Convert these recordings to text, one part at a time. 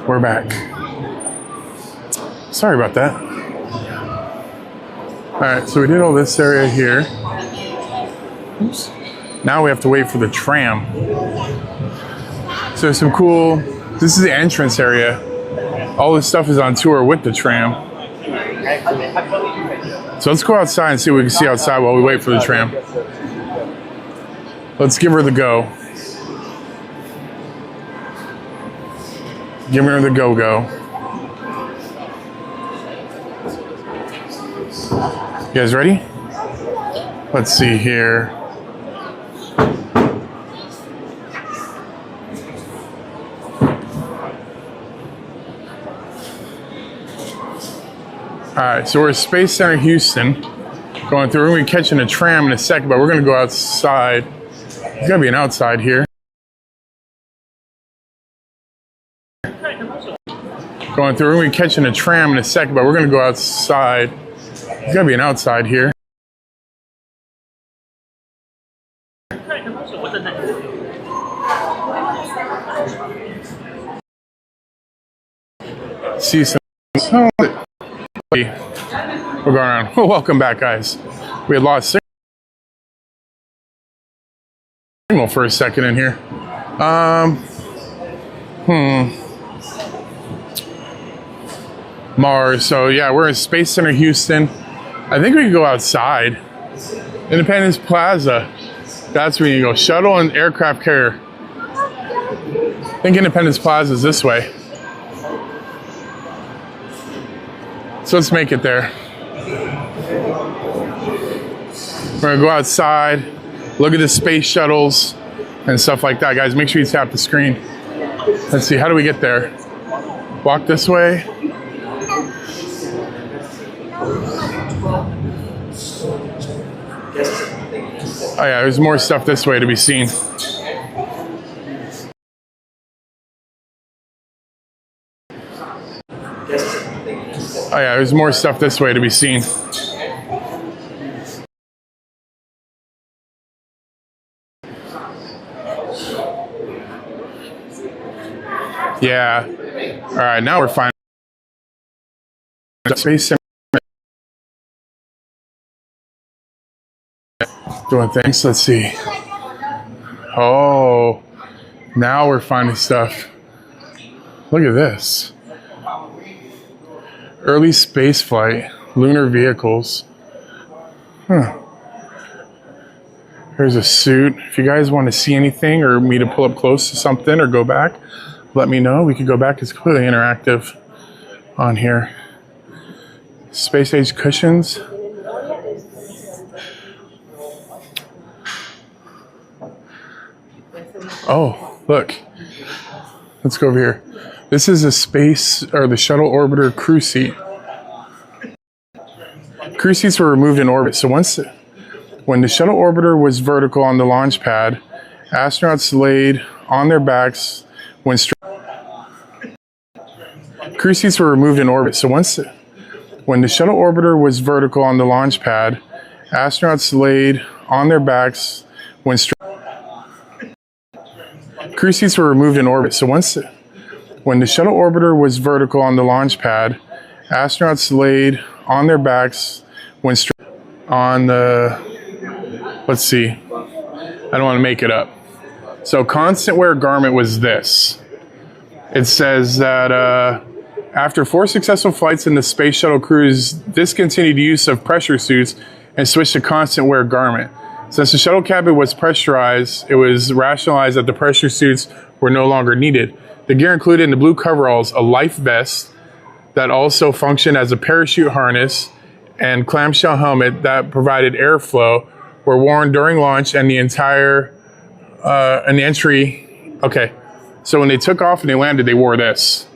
We're back. Sorry about that. All right, so we did all this area here. Oops. Now we have to wait for the tram. So there's some cool, this is the entrance area. All this stuff is on tour with the tram. So let's go outside and see what we can see outside while we wait for the tram. Let's give her the go. Give her the go-go. You guys ready? Let's see here. All right, so we're at Space Center Houston. Going through, we're gonna be catching a tram in a second, but we're gonna go outside. There's gotta be an outside here. Going through, we're gonna be catching a tram in a second, but we're gonna go outside. There's gotta be an outside here. See some. We're going around. Welcome back, guys. We had lost signal for a second in here. Mars. So yeah, we're in Space Center Houston. I think we can go outside. Independence Plaza. That's where you go. Shuttle and aircraft carrier. I think Independence Plaza is this way. So let's make it there. We're gonna go outside, look at the space shuttles and stuff like that. Guys, make sure you tap the screen. Let's see, how do we get there? Walk this way. Oh yeah, there's more stuff this way to be seen. Oh yeah, there's more stuff this way to be seen. Yeah. All right, now we're finding Space Center. Doing things. Let's see. Oh, now we're finding stuff. Look at this. Early space flight, lunar vehicles. There's a suit. If you guys want to see anything or me to pull up close to something or go back, let me know. We could go back. It's completely interactive on here. Space age cushions. Oh, look. Let's go over here. This is a space, or the shuttle orbiter crew seat. Crew seats were removed in orbit. So when the shuttle orbiter was vertical on the launch pad, astronauts laid on their backs when crew seats were removed in orbit. So when the shuttle orbiter was vertical on the launch pad, astronauts laid on their backs when crew seats were removed in orbit. So when the shuttle orbiter was vertical on the launch pad, astronauts laid on their backs when on the, let's see, I don't want to make it up. So constant wear garment was this. It says that after 4 successful flights in the space shuttle crews discontinued use of pressure suits and switched to constant wear garment. Since the shuttle cabin was pressurized, it was rationalized that the pressure suits were no longer needed. The gear included in the blue coveralls a life vest that also functioned as a parachute harness and clamshell helmet that provided airflow were worn during launch and the entire entry. Okay, so when they took off and they landed, they wore this.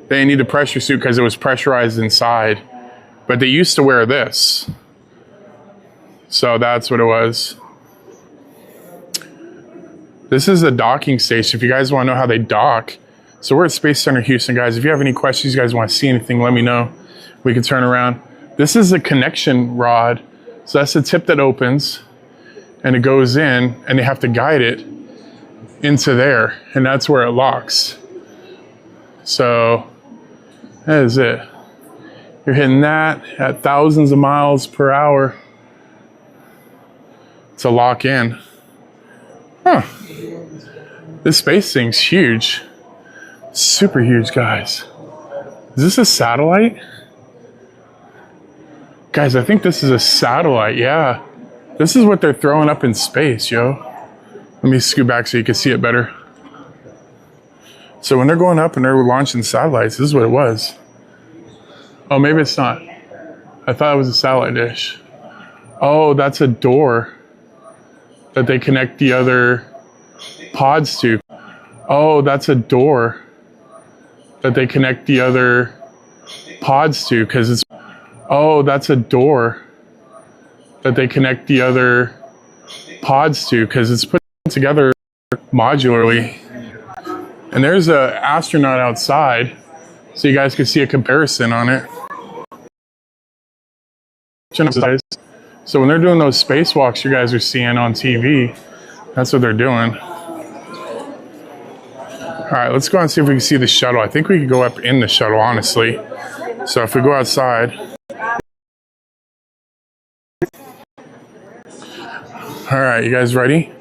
They didn't need a pressure suit because it was pressurized inside, but they used to wear this. So that's what it was. This is a docking station. If you guys want to know how they dock. So we're at Space Center Houston, guys. If you have any questions, you guys want to see anything, let me know. We can turn around. This is a connection rod. So that's the tip that opens and it goes in and they have to guide it into there. And that's where it locks. So that is it. You're hitting that at thousands of miles per hour to lock in. Huh. This space thing's huge. Super huge, guys. Is this a satellite? Guys, I think this is a satellite, yeah. This is what they're throwing up in space, yo. Let me scoot back so you can see it better. So when they're going up and they're launching satellites, this is what it was. Oh, maybe it's not. I thought it was a satellite dish. Oh, that's a door that they connect the other pods to. Oh, that's a door that they connect the other pods to because it's... Oh, that's a door that they connect the other pods to because it's put together modularly. And there's an astronaut outside, so you guys can see a comparison on it. So when they're doing those spacewalks you guys are seeing on TV, that's what they're doing. All right, let's go and see if we can see the shuttle. I think we could go up in the shuttle, honestly. So if we go outside. All right, you guys ready?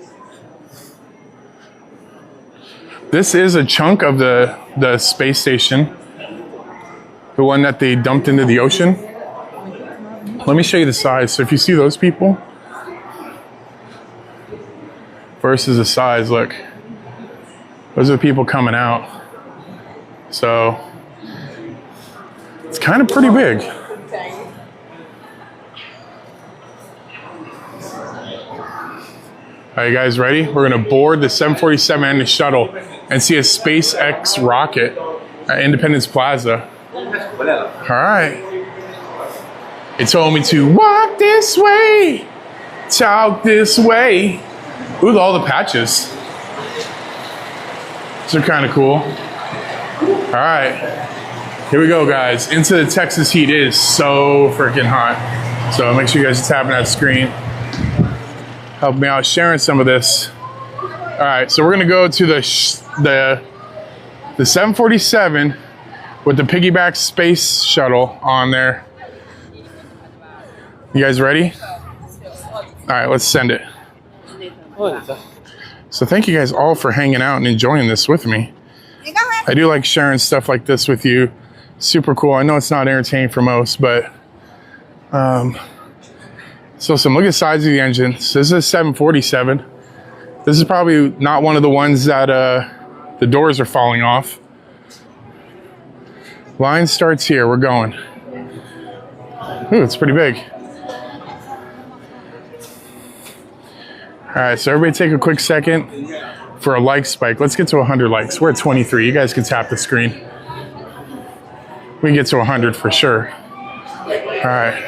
This is a chunk of the space station, the one that they dumped into the ocean. Let me show you the size. So if you see those people versus the size, look, those are the people coming out. So it's kind of pretty big. All right, you guys ready? We're gonna board the 747 and the shuttle and see a SpaceX rocket at Independence Plaza. All right. It told me to walk this way, talk this way. Ooh, all the patches. These are kind of cool. All right, here we go, guys. Into the Texas heat. It is so freaking hot. So make sure you guys are tapping that screen. Help me out sharing some of this. All right, so we're gonna go to the 747 with the piggyback space shuttle on there. You guys ready? All right, let's send it. So thank you guys all for hanging out and enjoying this with me. I do like sharing stuff like this with you. Super cool. I know it's not entertaining for most, but so look at the size of the engine. So this is a 747. This is probably not one of the ones that the doors are falling off. Line starts here. We're going. Ooh, it's pretty big. All right, so everybody take a quick second for a like spike. Let's get to 100 likes. We're at 23. You guys can tap the screen. We can get to 100 for sure. All right.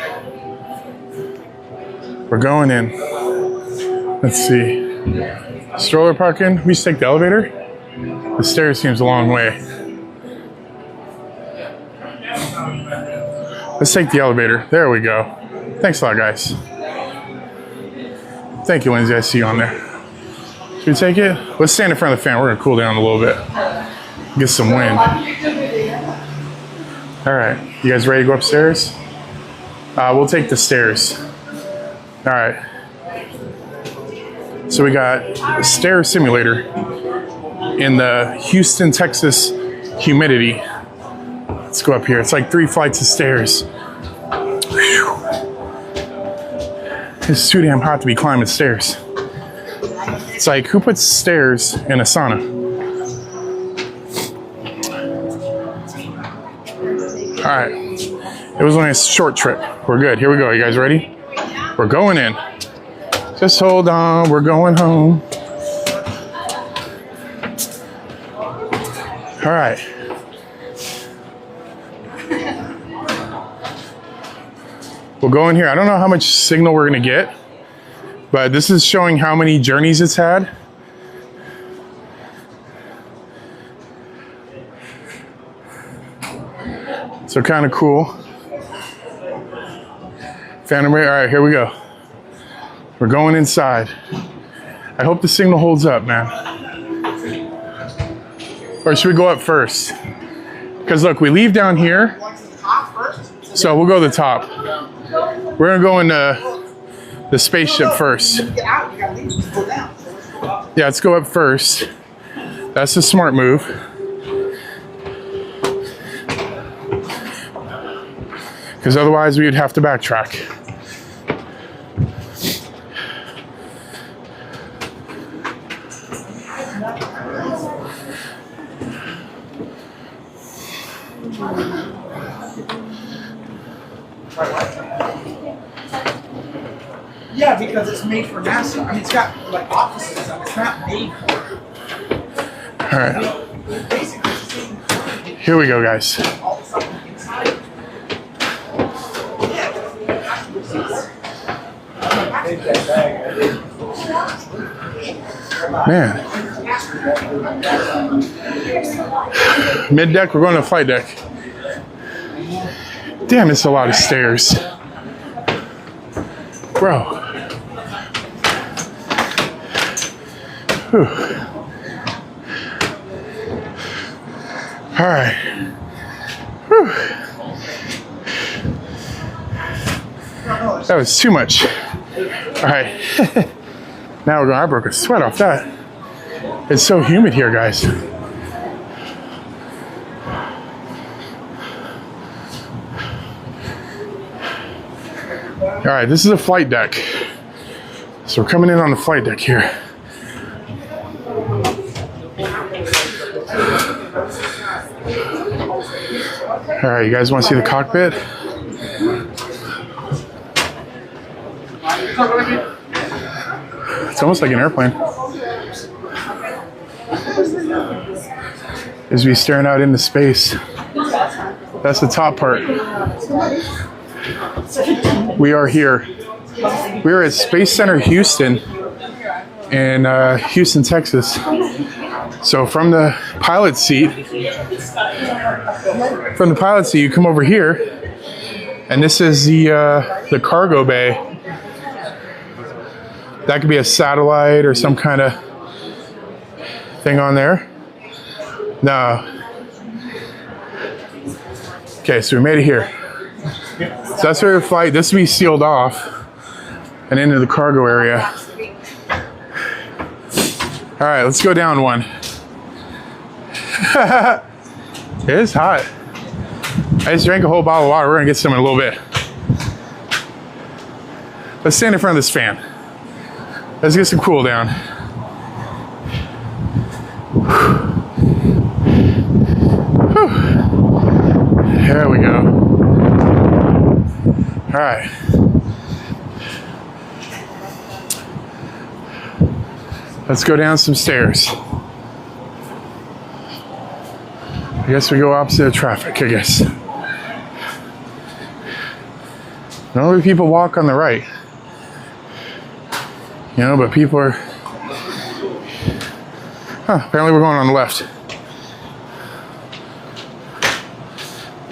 We're going in. Let's see. Stroller parking. We just take the elevator. The stairs seems a long way. Let's take the elevator. There we go. Thanks a lot, guys. Thank you, Lindsay. I see you on there. Should we take it? Let's stand in front of the fan. We're gonna cool down a little bit. Get some wind. All right, you guys ready to go upstairs? We'll take the stairs. All right. So we got a stair simulator in the Houston, Texas humidity. Let's go up here. It's like 3 flights of stairs. Whew. It's too damn hot to be climbing stairs. It's like, who puts stairs in a sauna? All right. It was only a short trip. We're good. Here we go. You guys ready? We're going in. Just hold on. We're going home. All right. We'll go in here. I don't know how much signal we're going to get, but this is showing how many journeys it's had. So kind of cool. Phantom Ray. All right, here we go. We're going inside. I hope the signal holds up, man. Or should we go up first? Because look, we leave down here. So we'll go to the top. We're gonna go in the spaceship first. Yeah, let's go up first. That's the smart move. Because otherwise we would have to backtrack. Yeah, because it's made for NASA. I mean, it's got like offices and stuff. It's not made for. All right. Here we go, guys. Man. Mid deck, we're going to flight deck. Damn, it's a lot of stairs. Bro. Whew. All right. Whew. That was too much. All right. Now we're going, I broke a sweat off that. It's so humid here, guys. All right, this is a flight deck. So we're coming in on the flight deck here. All right, you guys want to see the cockpit? It's almost like an airplane. As we staring out into space. That's the top part. We are here. We are at Space Center Houston in Houston, Texas. So from the pilot seat, you come over here, and this is the cargo bay. That could be a satellite or some kind of thing on there. No. Okay, so we made it here. So that's where the flight, this will be sealed off and into the cargo area. All right, let's go down one. It is hot. I just drank a whole bottle of water. We're gonna get some in a little bit. Let's stand in front of this fan. Let's get some cool down. Whew. There we go. All right. Let's go down some stairs. I guess we go opposite of traffic, I guess. Normally people walk on the right. You know, but people are... Huh, apparently we're going on the left.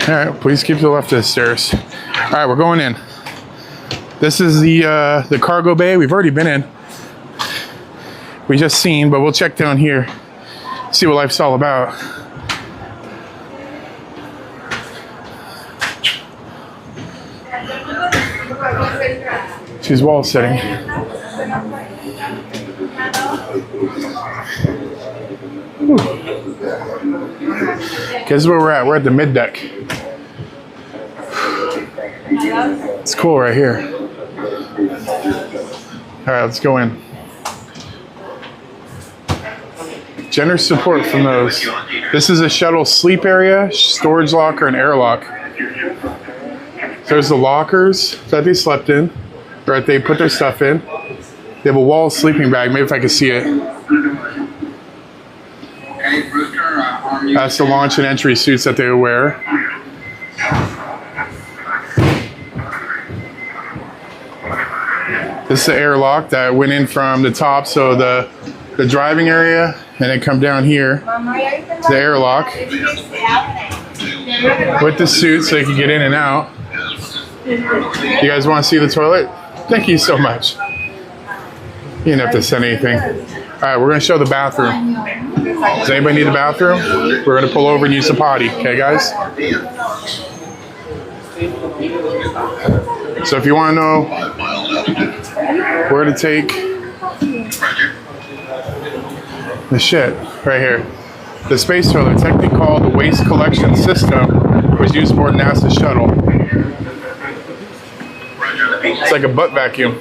All right, please keep to the left of the stairs. All right, we're going in. This is the cargo bay. We've already been in. We just seen, but we'll check down here, see what life's all about. She's wall sitting. Okay, this is where we're at. We're at the mid deck. It's cool right here. All right, let's go in. Generous support from those. This is a shuttle sleep area, storage locker, and airlock. There's the lockers that they slept in, or that they put their stuff in. They have a wall sleeping bag. Maybe if I can see it. That's the launch and entry suits that they would wear. This is the airlock that went in from the top, so the driving area, and then come down here to the airlock with the suit so they can get in and out. You guys want to see the toilet? Thank you so much. You didn't have to send anything. All right, we're gonna show the bathroom. Does anybody need the bathroom? We're gonna pull over and use the potty, okay, guys? So if you want to know where to take the shit, right here. The space toilet, technically called the waste collection system, was used aboard NASA's shuttle. It's like a butt vacuum.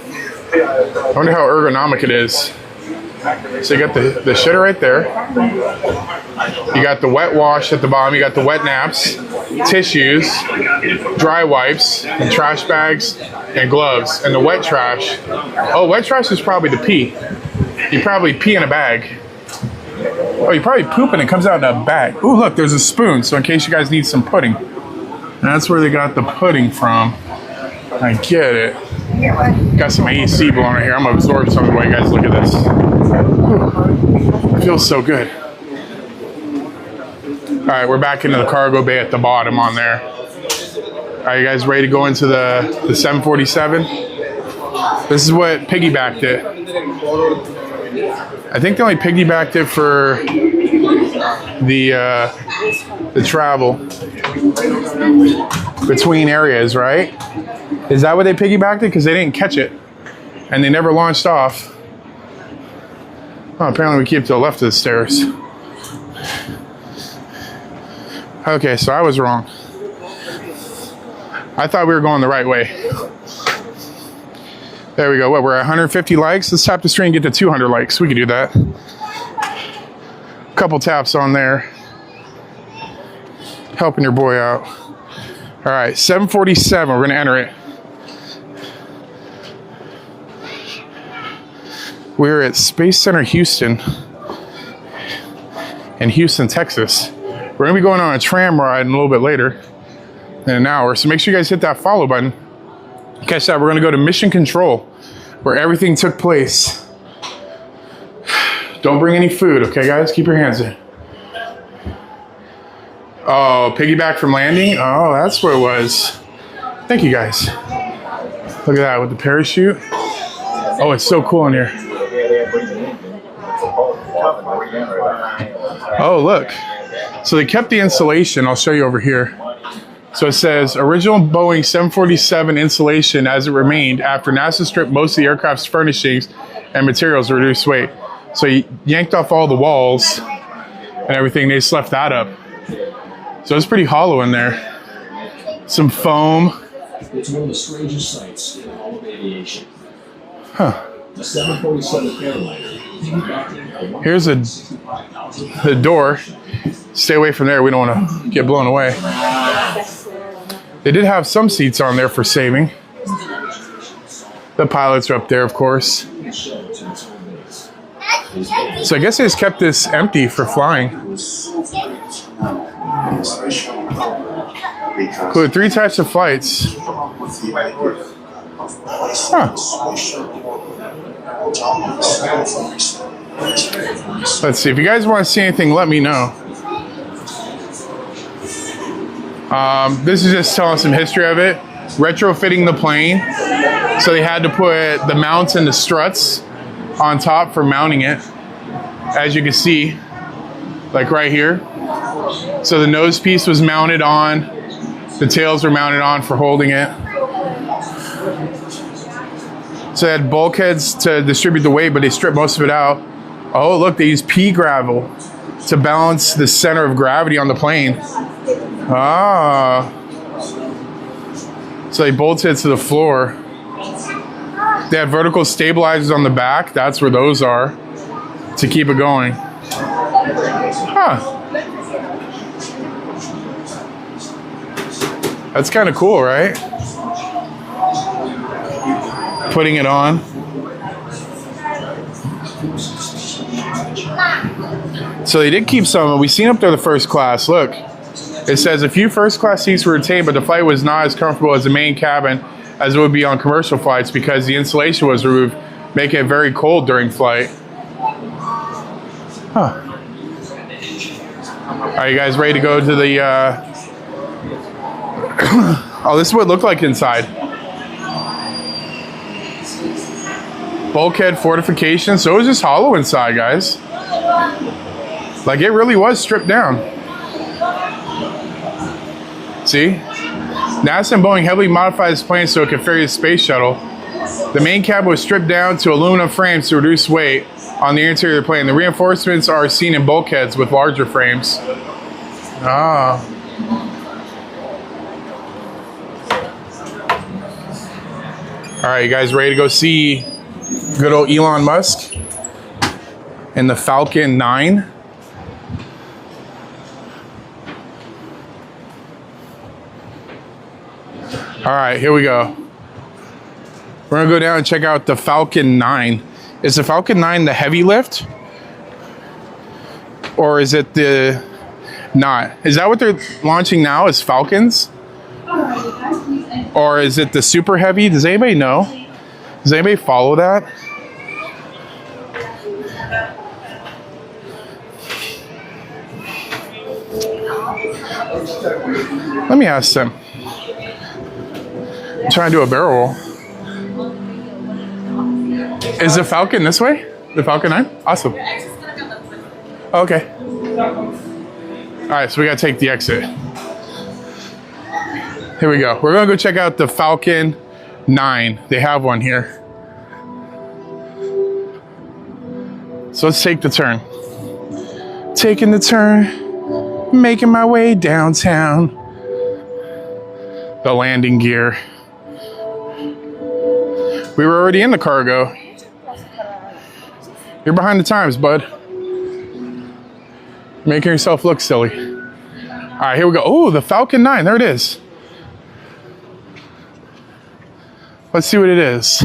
I wonder how ergonomic it is. So you got the shitter right there. You got the wet wash at the bottom. You got the wet naps, tissues, dry wipes, and trash bags, and gloves. And the wet trash. Oh, wet trash is probably the pee. You probably pee in a bag. Oh, you probably poop and it comes out in a bag. Oh, look, there's a spoon. So in case you guys need some pudding. And that's where they got the pudding from. I get it. Got some AC blowing right here. I'm gonna absorb some of the way you guys look at this. Whew. It feels so good. All right, we're back into the cargo bay at the bottom on there. Are you guys ready to go into the 747? This is what piggybacked it. I think they only piggybacked it for the travel between areas, right? Is that what they piggybacked it? Because they didn't catch it. And they never launched off. Oh, apparently we keep to the left of the stairs. Okay, so I was wrong. I thought we were going the right way. There we go. What, we're at 150 likes? Let's tap the screen and get to 200 likes. We can do that. Couple taps on there. Helping your boy out. All right, 747. We're going to enter it. We're at Space Center Houston in Houston, Texas. We're going to be going on a tram ride a little bit later in an hour. So make sure you guys hit that follow button. Catch that. We're going to go to Mission Control where everything took place. Don't bring any food, okay, guys? Keep your hands in. Oh, piggyback from landing? Oh, that's what it was. Thank you, guys. Look at that with the parachute. Oh, it's so cool in here. Oh, look. So they kept the insulation. I'll show you over here. So it says, original Boeing 747 insulation as it remained after NASA stripped most of the aircraft's furnishings and materials to reduce weight. So he yanked off all the walls and everything. They just left that up. So it's pretty hollow in there. Some foam. It's one of the strangest sights in all of aviation. Huh. The 747 airliner. Here's the door. Stay away from there. We don't want to get blown away. They did have some seats on there for saving. The pilots are up there, of course. So I guess they just kept this empty for flying. Included 3 types of flights. Huh. Let's see. If you guys want to see anything, let me know. This is just telling some history of it. Retrofitting the plane. So they had to put the mounts and the struts on top for mounting it. As you can see, like right here. So the nose piece was mounted on. The tails were mounted on for holding it. So they had bulkheads to distribute the weight, but they stripped most of it out. Oh, look, they used pea gravel to balance the center of gravity on the plane. Ah. So they bolted it to the floor. They have vertical stabilizers on the back. That's where those are to keep it going. Huh. That's kind of cool, right? Putting it on. So they did keep some. We seen up there the first class. Look, it says a few first class seats were retained, but the flight was not as comfortable as the main cabin as it would be on commercial flights because the insulation was removed, making it very cold during flight. Huh. Are you guys ready to go to the... Oh, this is what it looked like inside. bulkhead fortification. So it was just hollow inside, guys. Like it really was stripped down. See? NASA and Boeing heavily modified this plane so it could ferry the space shuttle. The main cab was stripped down to aluminum frames to reduce weight on the interior of the plane. The reinforcements are seen in bulkheads with larger frames. Ah. All right, you guys ready to go see good old Elon Musk and the Falcon 9? All right, here we go. We're gonna go down and check out the Falcon 9. Is the Falcon 9 the heavy lift? Or is it the not? Is that what they're launching now, is Falcons? Or is it the super heavy? Does anybody know? Does anybody follow that? Let me ask them. I'm trying to do a barrel roll. Is the Falcon this way? The Falcon 9? Awesome. Okay. All right, so we gotta take the exit. Here we go. We're gonna go check out the Falcon 9. They have one here. So let's take the turn. Taking the turn, making my way downtown. The landing gear. We were already in the cargo. You're behind the times, bud. Making yourself look silly. All right, here we go. Oh, the Falcon 9, there it is. Let's see what it is.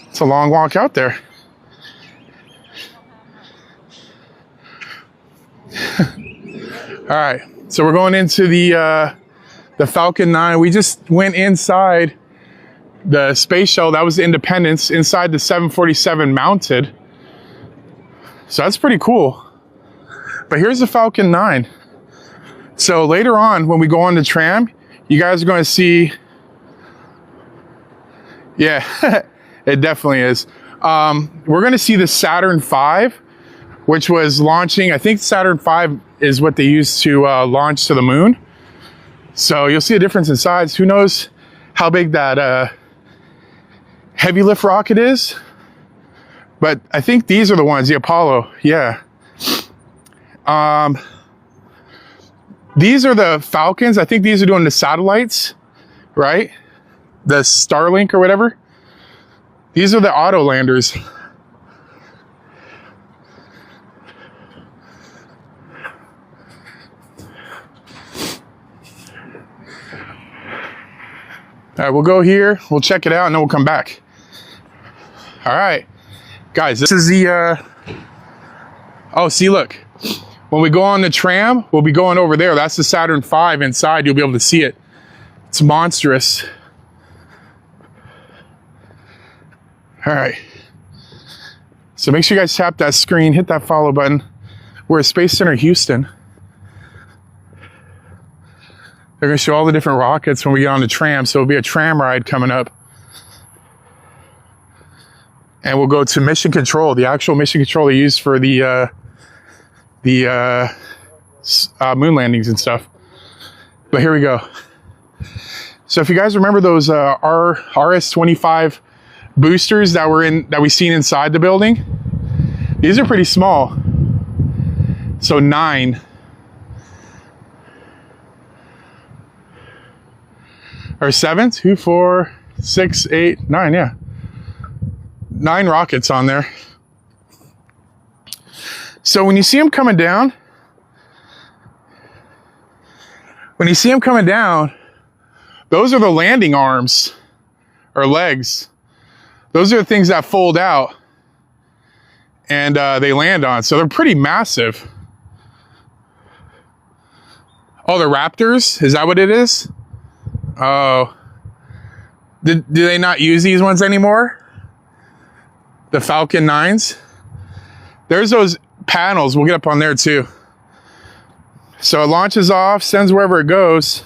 It's a long walk out there. All right, so we're going into the Falcon 9. We just went inside the space shuttle. That was the Independence, inside the 747 mounted. So that's pretty cool. But here's the Falcon 9. So later on, when we go on the tram, you guys are going to see, yeah, it definitely is. We're going to see the Saturn V, which was launching. I think Saturn V is what they used to launch to the moon. So you'll see a difference in size. Who knows how big that heavy lift rocket is? But I think these are the ones, the Apollo, yeah. These are the Falcons. I think these are doing the satellites, right? The Starlink or whatever. These are the auto landers. All right, we'll go here, we'll check it out, and then we'll come back. All right, guys, this is the, oh, see, look. When we go on the tram, we'll be going over there. That's the Saturn V inside. You'll be able to see it. It's monstrous. All right. So make sure you guys tap that screen, hit that follow button. We're at Space Center Houston. They're going to show all the different rockets when we get on the tram. So it'll be a tram ride coming up. And we'll go to mission control, the actual mission control they use for the moon landings and stuff. But here we go. So if you guys remember those RS-25 boosters that we seen inside the building, these are pretty small. So 9. Or 7, 2, 4, 6, 8, 9, yeah. 9 rockets on there. So when you see them coming down, those are the landing arms or legs. Those are the things that fold out and they land on. So they're pretty massive. Oh, the Raptors? Is that what it is? Oh. Do they not use these ones anymore? The Falcon 9s? There's those panels. We'll get up on there too. So it launches off, sends wherever it goes,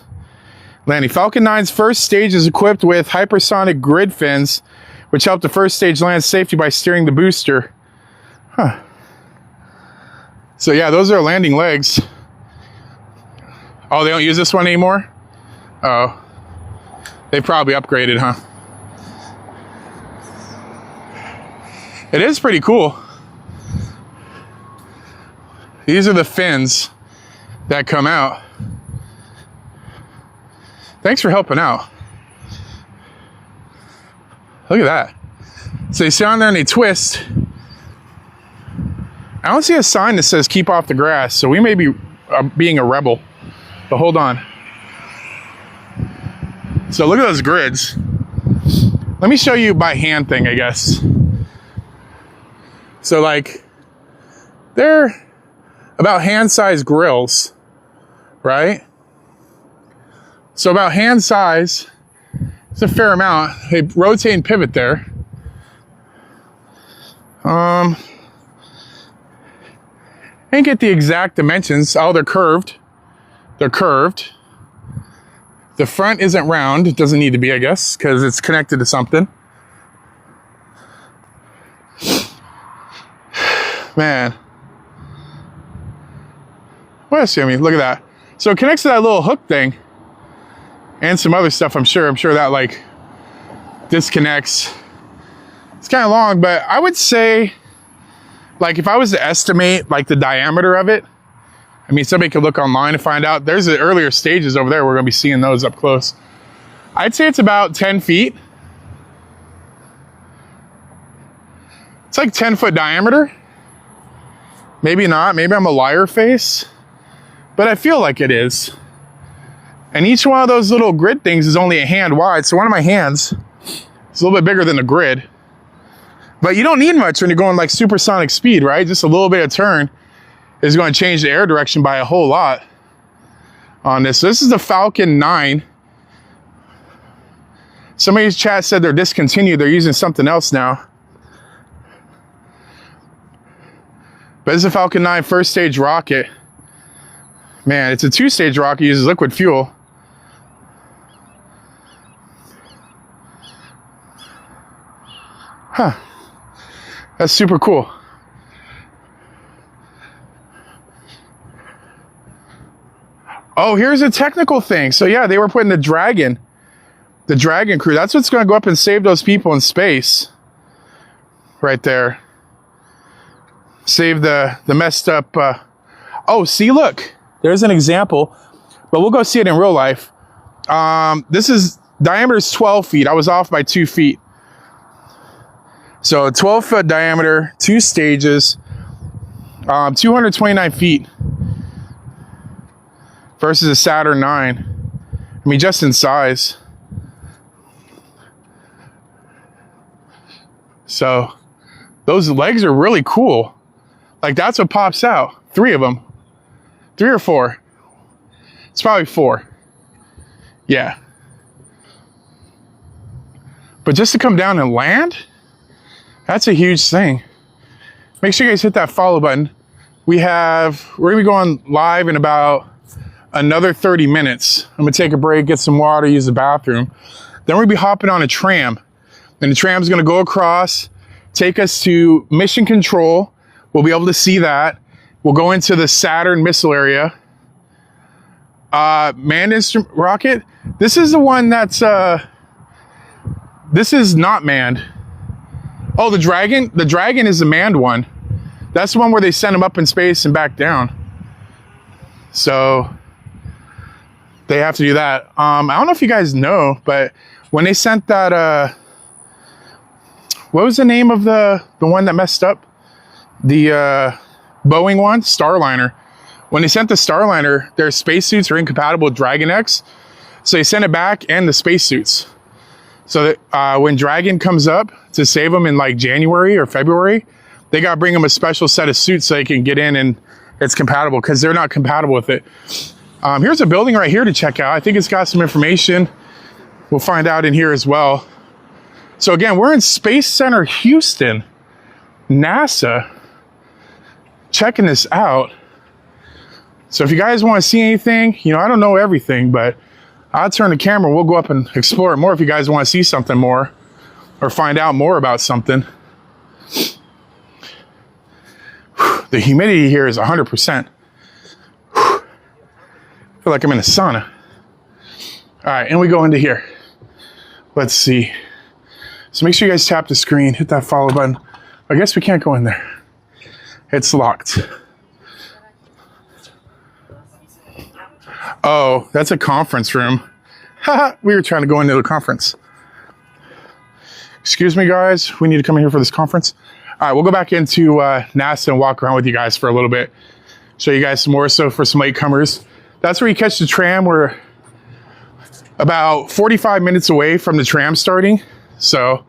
landing. Falcon 9's first stage is equipped with hypersonic grid fins, which help the first stage land safely by steering the booster. Huh. So yeah, those are landing legs. Oh, they don't use this one anymore? Oh. They probably upgraded, huh? It is pretty cool. These are the fins that come out. Thanks for helping out. Look at that. So they sit on there and they twist. I don't see a sign that says keep off the grass, so we may be being a rebel. But hold on. So look at those grids. Let me show you by hand thing, I guess. So like, they're about hand-sized grills, right? So about hand size, it's a fair amount. They rotate and pivot there. Ain't get the exact dimensions. Oh, they're curved. They're curved. The front isn't round. It doesn't need to be, I guess, because it's connected to something. Man. What else? I mean, look at that. So it connects to that little hook thing. And some other stuff, I'm sure. I'm sure that, like, disconnects. It's kind of long, but I would say, like, if I was to estimate, like, the diameter of it, I mean, somebody could look online and find out. There's the earlier stages over there. We're going to be seeing those up close. I'd say it's about 10 feet. It's like 10-foot diameter. Maybe not. Maybe I'm a liar face. But I feel like it is. And each one of those little grid things is only a hand wide. So one of my hands is a little bit bigger than the grid. But you don't need much when you're going like supersonic speed, right? Just a little bit of turn is going to change the air direction by a whole lot on this. So this is the Falcon 9. Somebody's chat said they're discontinued. They're using something else now. But this is a Falcon 9 first stage rocket. Man, it's a two-stage rocket. It uses liquid fuel. Huh. That's super cool. Oh, here's a technical thing. So yeah, they were putting the Dragon crew. That's what's going to go up and save those people in space. Right there. Save the messed up. Oh, see, look. There's an example. But we'll go see it in real life. This is, diameter is 12 feet. I was off by 2 feet. So 12-foot diameter, 2 stages, 229 feet. Versus a Saturn 9. I mean, just in size. So, those legs are really cool. Like, that's what pops out. 3 of them. 3 or 4. It's probably 4. Yeah. But just to come down and land, that's a huge thing. Make sure you guys hit that follow button. We're going to be going live in about another 30 minutes. I'm gonna take a break, get some water, use the bathroom. Then we'll be hopping on a tram. And the tram's gonna go across, take us to mission control. We'll be able to see that. We'll go into the Saturn missile area. Manned instrument rocket. This is the one that's, this is not manned. Oh, the Dragon? The Dragon is the manned one. That's the one where they send them up in space and back down. So, they have to do that. I don't know if you guys know, but when they sent that, what was the name of the one that messed up? The Boeing one, Starliner. When they sent the Starliner, their spacesuits are incompatible with Dragon X. So they sent it back and the spacesuits. So that when Dragon comes up to save them in like January or February, they got to bring them a special set of suits so they can get in and it's compatible because they're not compatible with it. Here's a building right here to check out. I think it's got some information. We'll find out in here as well. So again, we're in Space Center Houston, NASA, checking this out. So if you guys want to see anything, you know, I don't know everything, but I'll turn the camera. We'll go up and explore it more if you guys want to see something more or find out more about something. The humidity here is 100%. I feel like I'm in a sauna. All right, and we go into here. Let's see. So make sure you guys tap the screen, hit that follow button. I guess we can't go in there. It's locked. Oh, that's a conference room. Haha, we were trying to go into the conference. Excuse me, guys. We need to come in here for this conference. All right, we'll go back into NASA and walk around with you guys for a little bit. Show you guys some more. So for some latecomers, that's where you catch the tram. We're about 45 minutes away from the tram starting. So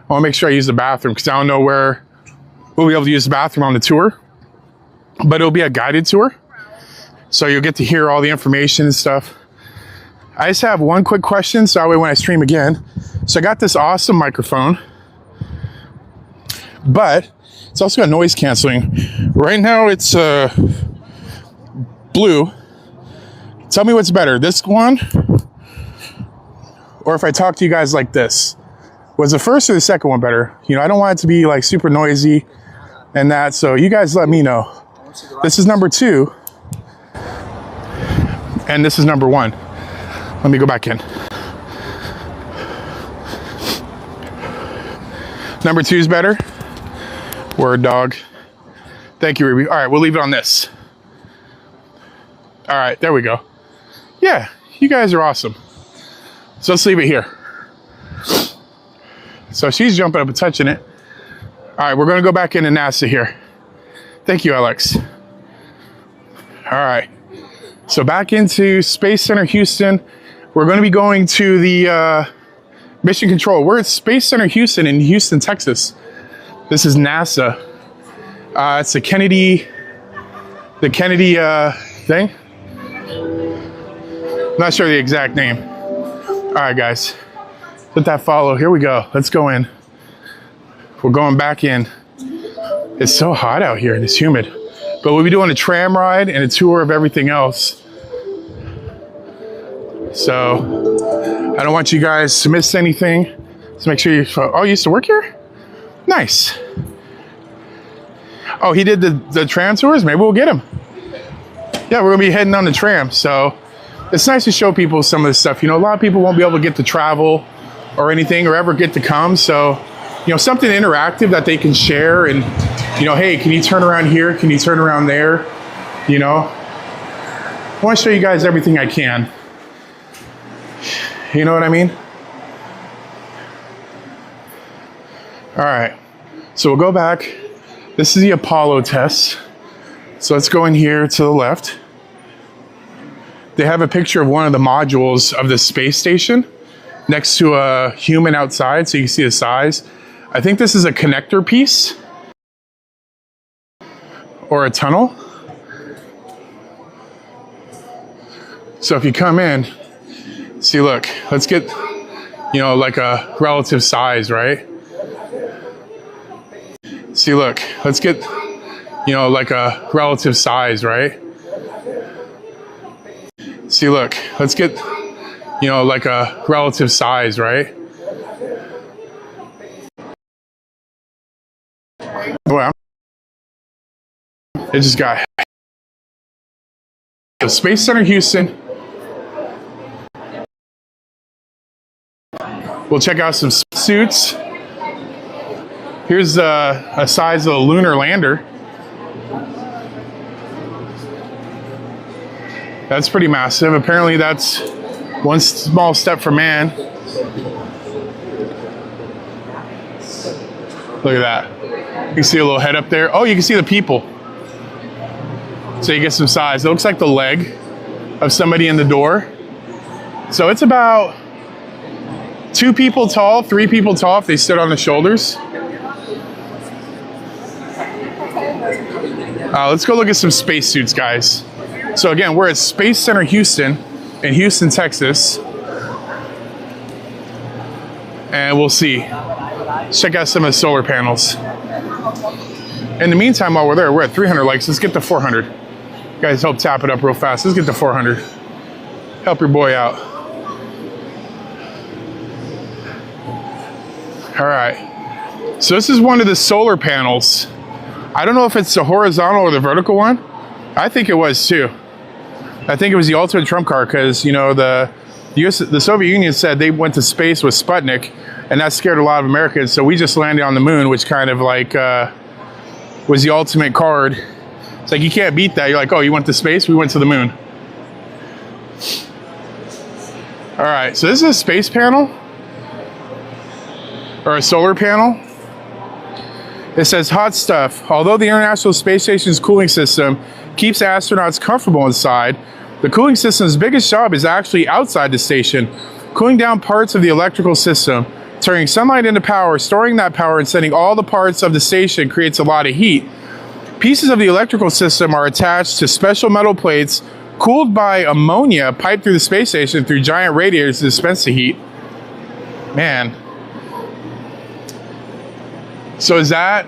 I want to make sure I use the bathroom because I don't know where we'll be able to use the bathroom on the tour. But it'll be a guided tour. So you'll get to hear all the information and stuff. I just have one quick question, so that way when I stream again. So I got this awesome microphone, but it's also got noise canceling. Right now it's blue. Tell me what's better, this one, or if I talk to you guys like this. Was the first or the second one better? You know, I don't want it to be like super noisy and that, so you guys let me know. This is number 2. And this is number 1. Let me go back in. Number 2 is better. Word, dog. Thank you, Ruby. All right, we'll leave it on this. All right, there we go. Yeah, you guys are awesome. So let's leave it here. So she's jumping up and touching it. All right, we're going to go back into NASA here. Thank you, Alex. All right. So back into Space Center Houston. We're going to be going to the mission control. We're at Space Center Houston in Houston, Texas. This is NASA. It's the Kennedy thing. Not sure the exact name. All right, guys. Let that follow. Here we go. Let's go in. We're going back in. It's so hot out here and it's humid. But we'll be doing a tram ride and a tour of everything else. So I don't want you guys to miss anything. So make sure you, oh, you used to work here? Nice. Oh, he did the tram tours? Maybe we'll get him. Yeah, we're gonna be heading on the tram. So it's nice to show people some of this stuff. You know, a lot of people won't be able to get to travel or anything or ever get to come. So, you know, something interactive that they can share and, you know, hey, can you turn around here? Can you turn around there? You know, I want to show you guys everything I can. You know what I mean? All right, so we'll go back. This is the Apollo test. So let's go in here to the left. They have a picture of one of the modules of the space station next to a human outside, so you can see the size. I think this is a connector piece or a tunnel. So if you come in, see, look, let's get, you know, like a relative size, right? See, look, let's get, you know, like a relative size, right? See, look, let's get, you know, like a relative size, right? Boy, it just got the Space Center Houston. We'll check out some suits. Here's a size of a lunar lander. That's pretty massive. Apparently that's one small step for man. Look at that. You can see a little head up there. Oh, you can see the people. So you get some size. It looks like the leg of somebody in the door. So it's about 2 people tall, 3 people tall if they stood on the shoulders. Let's go look at some spacesuits, guys. So again, we're at Space Center Houston in Houston, Texas. And we'll see. Let's check out some of the solar panels. In the meantime, while we're there, we're at 300 likes. Let's get to 400. Guys, help tap it up real fast. Let's get to 400. Help your boy out. All right. So this is one of the solar panels. I don't know if it's the horizontal or the vertical one. I think it was too. I think it was the ultimate trump card because, you know, the Soviet Union said they went to space with Sputnik, and that scared a lot of Americans. So we just landed on the moon, which kind of like was the ultimate card. It's like you can't beat that. You're like, oh, you went to space? We went to the moon. All right, so this is a space panel or a solar panel. It says hot stuff. Although the International Space Station's cooling system keeps astronauts comfortable inside, the cooling system's biggest job is actually outside the station, cooling down parts of the electrical system. Turning sunlight into power, storing that power, and sending all the parts of the station creates a lot of heat. Pieces of the electrical system are attached to special metal plates cooled by ammonia piped through the space station through giant radiators to dispense the heat. Man. So is that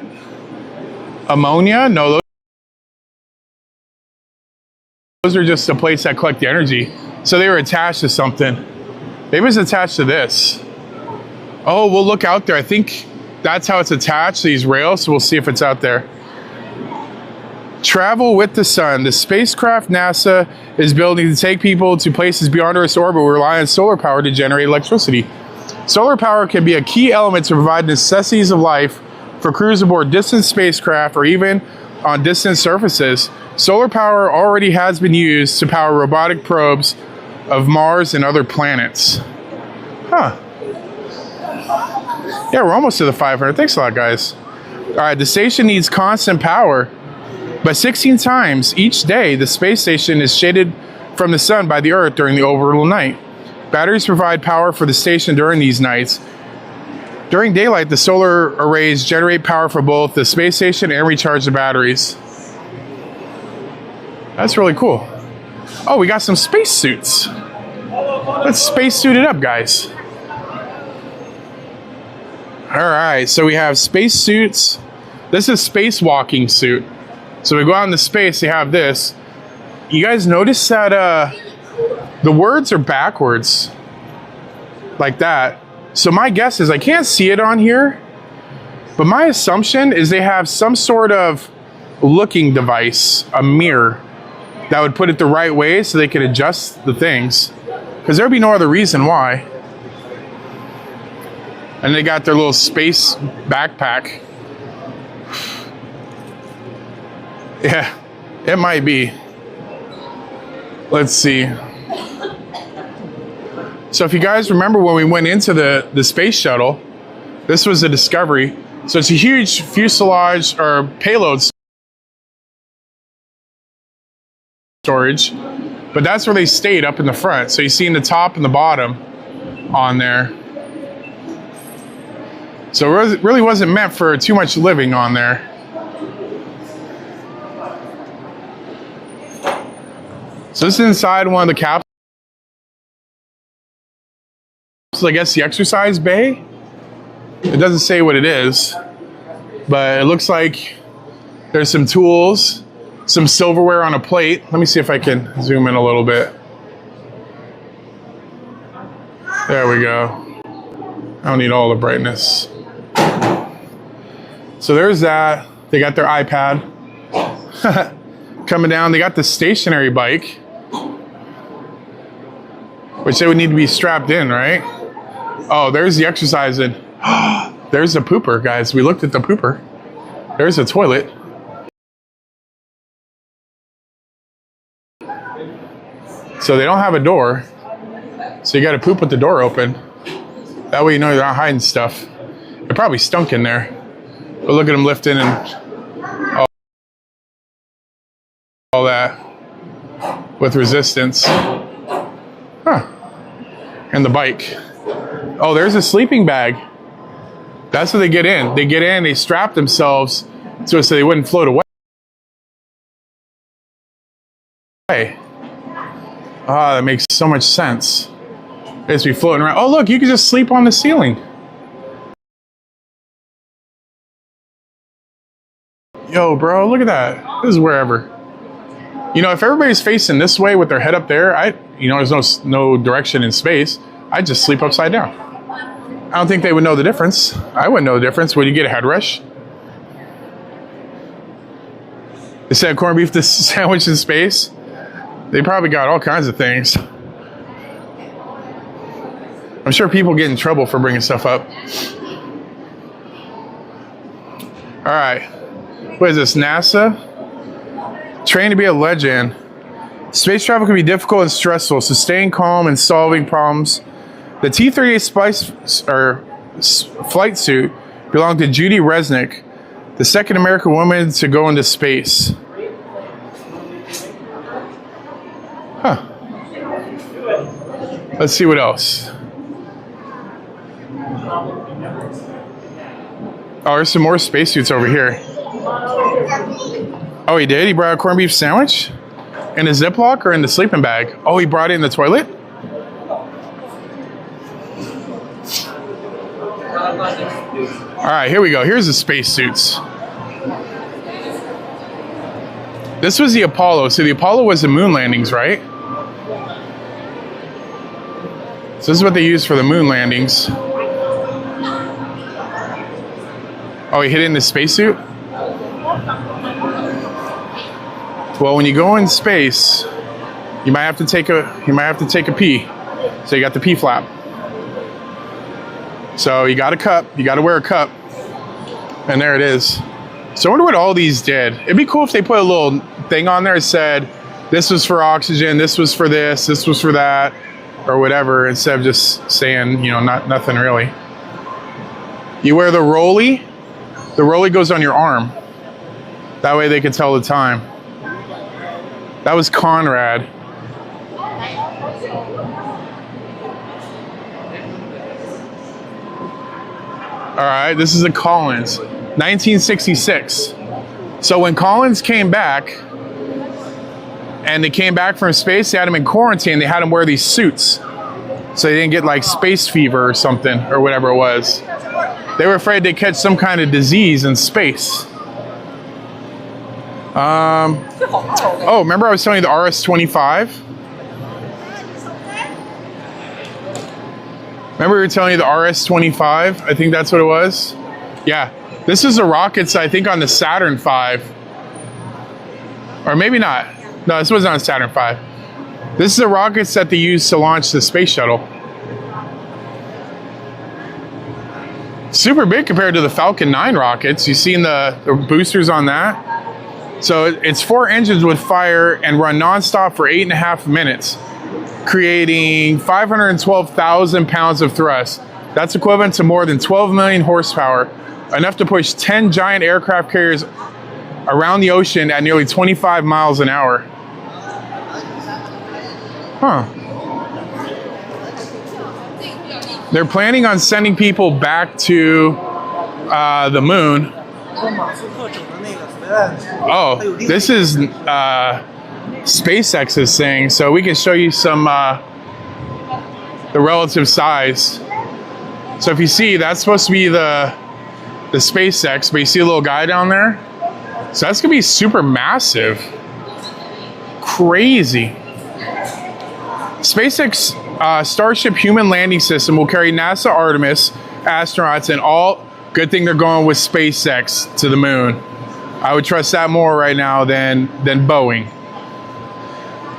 ammonia? No, those are just the plates that collect the energy. So they were attached to something. Maybe it was attached to this. Oh, we'll look out there. I think that's how it's attached to these rails. So we'll see if it's out there. Travel with the sun. The spacecraft NASA is building to take people to places beyond Earth's orbit will rely on solar power to generate electricity. Solar power can be a key element to provide necessities of life for crews aboard distant spacecraft or even on distant surfaces. Solar power already has been used to power robotic probes of Mars and other planets. Huh. Yeah, we're almost to the 500. Thanks a lot, guys. All right, the station needs constant power, but 16 times each day, the space station is shaded from the sun by the Earth during the orbital night. Batteries provide power for the station during these nights. During daylight, the solar arrays generate power for both the space station and recharge the batteries. That's really cool. Oh, we got some space suits. Let's space suit it up, guys. All right, so we have space suits. This is spacewalking suit. So we go out into space, they have this. You guys notice that the words are backwards like that. So my guess is, I can't see it on here, but my assumption is they have some sort of looking device, a mirror, that would put it the right way so they could adjust the things. Because there'd be no other reason why. And they got their little space backpack. Yeah, it might be. Let's see. So if you guys remember when we went into the space shuttle, this was a Discovery. So it's a huge fuselage or payload storage, but that's where they stayed, up in the front. So you see in the top and the bottom on there. So it really wasn't meant for too much living on there. So this is inside one of the capsules. I guess the exercise bay. It doesn't say what it is, but it looks like there's some tools, some silverware on a plate. Let me see if I can zoom in a little bit. There we go. I don't need all the brightness. So there's that. They got their iPad. Coming down, they got the stationary bike, which they would need to be strapped in, right? Oh, there's the exercising. There's the pooper, guys. We looked at the pooper. There's the toilet. So they don't have a door. So you got to poop with the door open. That way you know they're not hiding stuff. It probably stunk in there. But look at them lifting and all that with resistance. Huh. And the bike. Oh, there's a sleeping bag. That's what they get in. They get in, they strap themselves so they wouldn't float away. Ah, that makes so much sense. They just be floating around. Oh, look, you can just sleep on the ceiling. Yo, bro, look at that. This is wherever. You know, if everybody's facing this way with their head up there, there's no direction in space, I'd just sleep upside down. I don't think they would know the difference. I wouldn't know the difference. Would you get a head rush? Instead of corned beef sandwich in space, they probably got all kinds of things. I'm sure people get in trouble for bringing stuff up. All right. What is this, NASA? Train to be a legend. Space travel can be difficult and stressful, so staying calm and solving problems. The T-38 flight suit belonged to Judy Resnick, the second American woman to go into space. Huh. Let's see what else. Oh, there's some more spacesuits over here. Oh, he did? He brought a corned beef sandwich? In a Ziploc or in the sleeping bag? Oh, he brought it in the toilet? All right, here we go. Here's the spacesuits. This was the Apollo. So the Apollo was the moon landings, right? So this is what they used for the moon landings. Oh, he hid it in the spacesuit? Well, when you go in space, you might have to take a pee. So you got the pee flap. So you got a cup, you got to wear a cup. And there it is. So I wonder what all these did. It'd be cool if they put a little thing on there that said, this was for oxygen, this was for this was for that, or whatever, instead of just saying, you know, nothing really. You wear the rolly. The rolly goes on your arm. That way they can tell the time. That was Conrad. All right, this is a Collins, 1966. So when Collins came back, and they came back from space, they had him in quarantine, they had him wear these suits. So they didn't get like space fever or something, or whatever it was. They were afraid they'd catch some kind of disease in space. Oh, remember I was telling you the RS-25? Remember we were telling you the RS-25? I think that's what it was. Yeah, this is the rockets, I think, on the Saturn V. Or maybe not. No, this wasn't on Saturn V. This is the rockets that they used to launch the space shuttle. Super big compared to the Falcon 9 rockets. You seen the boosters on that? So it's 4 engines would fire and run nonstop for 8.5 minutes, creating 512,000 pounds of thrust. That's equivalent to more than 12 million horsepower, enough to push 10 giant aircraft carriers around the ocean at nearly 25 miles an hour. Huh. They're planning on sending people back to the moon. Oh, this is SpaceX's thing, so we can show you some the relative size. So if you see, that's supposed to be the SpaceX, but you see a little guy down there? So that's gonna be super massive. Crazy. SpaceX Starship human landing system will carry NASA Artemis astronauts and all. Good thing they're going with SpaceX to the moon. I would trust that more right now than Boeing.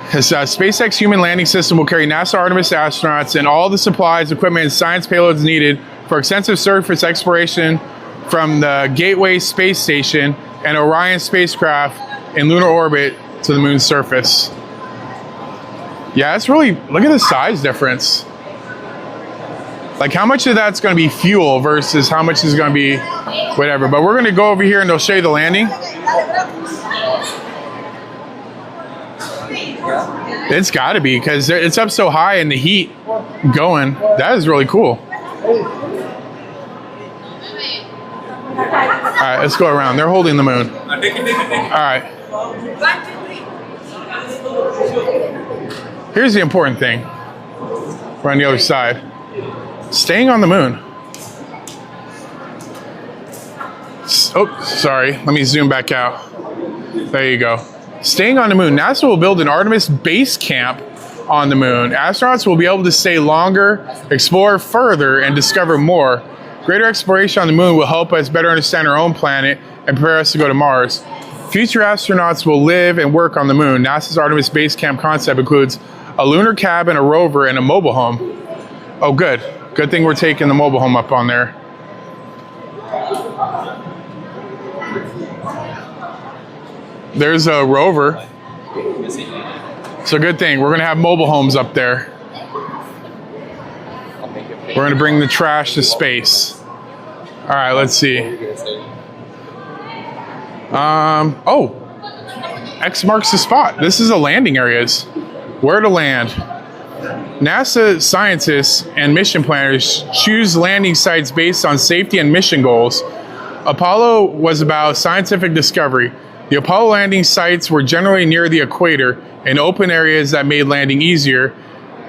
Because SpaceX human landing system will carry NASA Artemis astronauts and all the supplies, equipment, and science payloads needed for extensive surface exploration from the Gateway Space Station and Orion spacecraft in lunar orbit to the moon's surface. Yeah, it's really, look at the size difference. Like how much of that's going to be fuel versus how much is going to be whatever. But we're going to go over here and they'll show you the landing. It's got to be because it's up so high and the heat going. That is really cool. All right, let's go around. They're holding the moon. All right. Here's the important thing. We're on the other side. Staying on the moon. Oh, sorry. Let me zoom back out. There you go. Staying on the moon. NASA will build an Artemis base camp on the moon. Astronauts will be able to stay longer, explore further, and discover more. Greater exploration on the moon will help us better understand our own planet and prepare us to go to Mars. Future astronauts will live and work on the moon. NASA's Artemis Base Camp concept includes a lunar cabin, a rover, and a mobile home. Oh, good. Good thing we're taking the mobile home up on there. There's a rover. So good thing. We're going to have mobile homes up there. We're going to bring the trash to space. All right, let's see. Oh, X marks the spot. This is the landing areas. Where to land. NASA scientists and mission planners choose landing sites based on safety and mission goals. Apollo was about scientific discovery. The Apollo landing sites were generally near the equator in open areas that made landing easier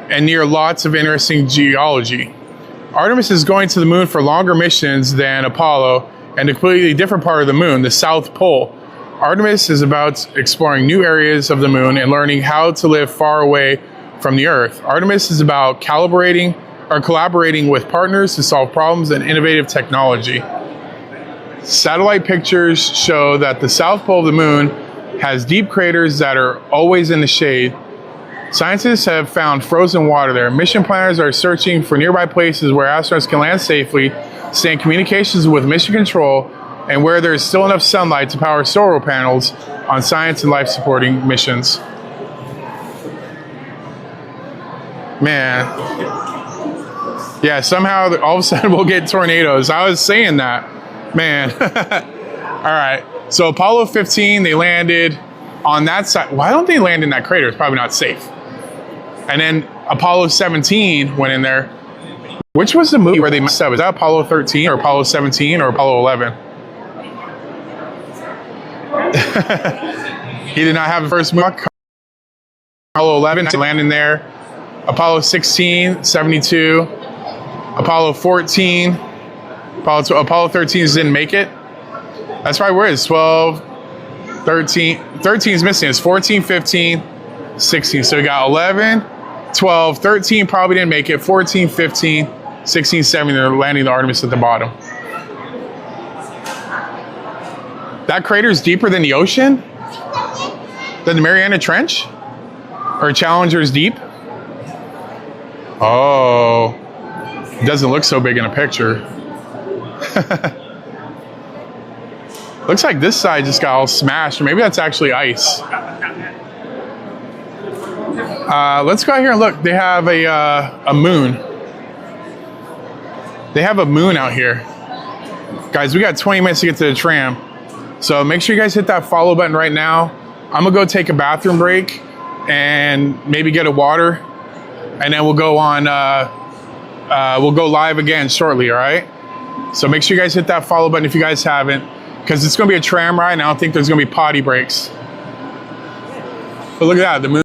and near lots of interesting geology. Artemis is going to the moon for longer missions than Apollo and a completely different part of the moon, the South Pole. Artemis is about exploring new areas of the moon and learning how to live far away from the Earth. Artemis is about collaborating with partners to solve problems and innovative technology. Satellite pictures show that the South Pole of the moon has deep craters that are always in the shade. Scientists have found frozen water there. Mission planners are searching for nearby places where astronauts can land safely, stay in communications with mission control, and where there is still enough sunlight to power solar panels on science and life-supporting missions. Man. Yeah, somehow all of a sudden we'll get tornadoes. I was saying that. Man. All right. So Apollo 15, they landed on that side. Why don't they land in that crater? It's probably not safe. And then Apollo 17 went in there. Which was the movie where they messed up? Is that Apollo 13 or Apollo 17 or Apollo 11? He did not have the first movie. Apollo 11 landing there. Apollo 16, 72. Apollo 14. Apollo 13 didn't make it. That's probably where it is. 12, 13. 13 is missing. It's 14, 15, 16. So we got 11, 12, 13 probably didn't make it. 14, 15, 16, 17. They're landing the Artemis at the bottom. That crater is deeper than the ocean? Than the Mariana Trench? Or Challenger's Deep? Oh. It doesn't look so big in a picture. Looks like this side just got all smashed, or maybe that's actually ice. Let's go out here and look. They have a moon. They have a moon out here. Guys, we got 20 minutes to get to the tram. So make sure you guys hit that follow button right now. I'm gonna go take a bathroom break and maybe get a water, and then we'll go on. We'll go live again shortly. All right. So make sure you guys hit that follow button if you guys haven't, because it's gonna be a tram ride, and I don't think there's gonna be potty breaks. But look at that, the moon.